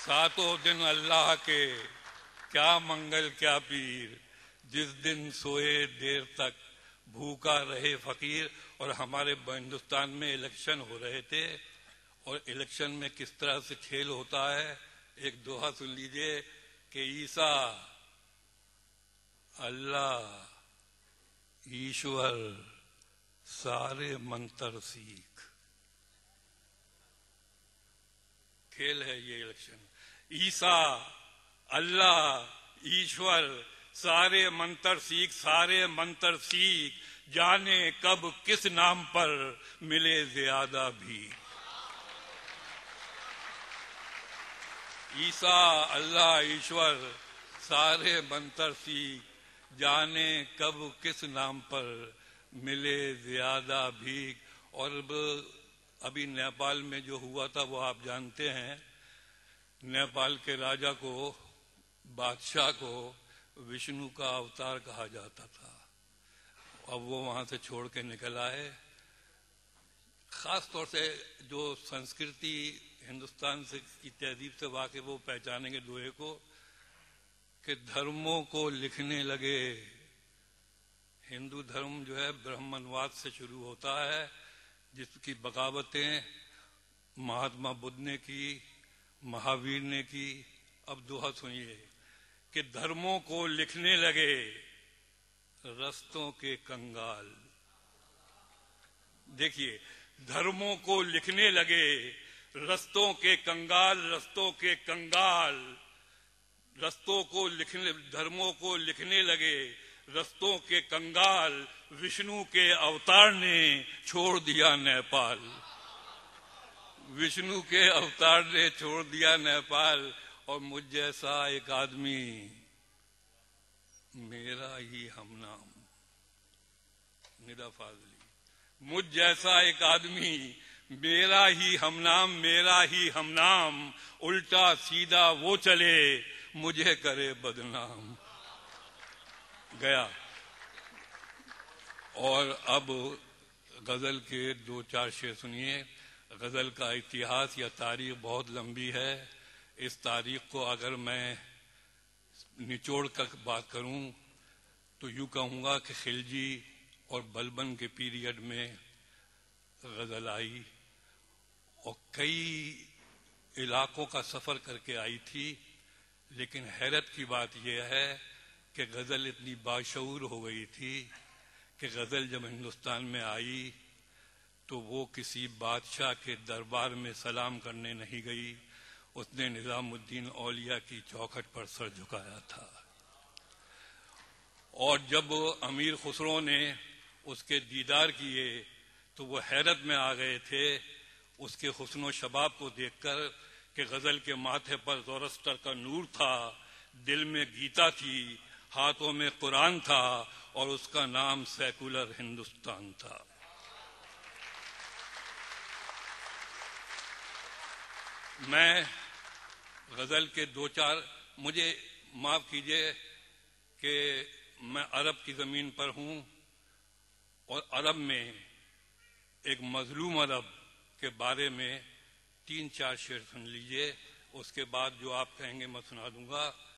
सातों दिन अल्लाह के, क्या मंगल क्या पीर, जिस दिन सोए देर तक भूखा रहे फकीर। और हमारे हिंदुस्तान में इलेक्शन हो रहे थे, और इलेक्शन में किस तरह से खेल होता है, एक दोहा सुन लीजिए कि ईसा, अल्लाह, ईश्वर, सारे मंत्र सीख। खेल है ये इलेक्शन। ईसा, अल्लाह, ईश्वर, सारे मंत्र सीख, सारे मंत्र सीख, जाने कब किस नाम पर मिले ज्यादा भी। ईसा, अल्लाह, ईश्वर, सारे मंत्र सीख, जाने कब किस नाम पर मिले ज्यादा भी। और अभी नेपाल में जो हुआ था वो आप जानते हैं। नेपाल के राजा को, बादशाह को विष्णु का अवतार कहा जाता था। अब वो वहां से छोड़ के निकल आए। खास तौर से जो संस्कृति हिंदुस्तान से की तहजीब से वाकिफ, वो पहचानेंगे दोहे को कि धर्मों को लिखने लगे। हिंदू धर्म जो है ब्राह्मणवाद से शुरू होता है, जिसकी बगावतें महात्मा बुद्ध ने की, महावीर ने की। अब दोहा सुनिए कि धर्मों को लिखने लगे रस्तों के कंगाल। देखिए, धर्मों को लिखने लगे रस्तों के कंगाल, रस्तों के कंगाल, रस्तों को लिखने, धर्मों को लिखने लगे रस्तों के कंगाल। विष्णु के अवतार ने छोड़ दिया नेपाल, विष्णु के अवतार ने छोड़ दिया नेपाल। और मुझ जैसा एक आदमी, मेरा ही हमनाम, निदा फाजली, मुझ जैसा एक आदमी, मेरा ही हमनाम, मेरा ही हमनाम, उल्टा सीधा वो चले मुझे करे बदनाम। गया। और अब गजल के दो चार शेर सुनिए। गजल का इतिहास या तारीख बहुत लंबी है। इस तारीख को अगर मैं निचोड़ कर बात करूं तो यूं कहूंगा कि खिलजी और बलबन के पीरियड में गजल आई, और कई इलाकों का सफर करके आई थी। लेकिन हैरत की बात यह है कि गजल इतनी बाशऊर हो गई थी कि गजल जब हिंदुस्तान में आई तो वो किसी बादशाह के दरबार में सलाम करने नहीं गई, उसने निजामुद्दीन औलिया की चौखट पर सर झुकाया था। और जब अमीर खुसरो ने उसके दीदार किए तो वो हैरत में आ गए थे उसके हुस्न शबाब को देखकर कि गजल के माथे पर ज़ोरस्टर का नूर था, दिल में गीता थी, हाथों में कुरान था, और उसका नाम सेकुलर हिंदुस्तान था। मैं गजल के दो चार, मुझे माफ कीजिए कि मैं अरब की जमीन पर हूं, और अरब में एक मजलूम अरब के बारे में तीन चार शेर सुन लीजिए। उसके बाद जो आप कहेंगे मैं सुना दूंगा।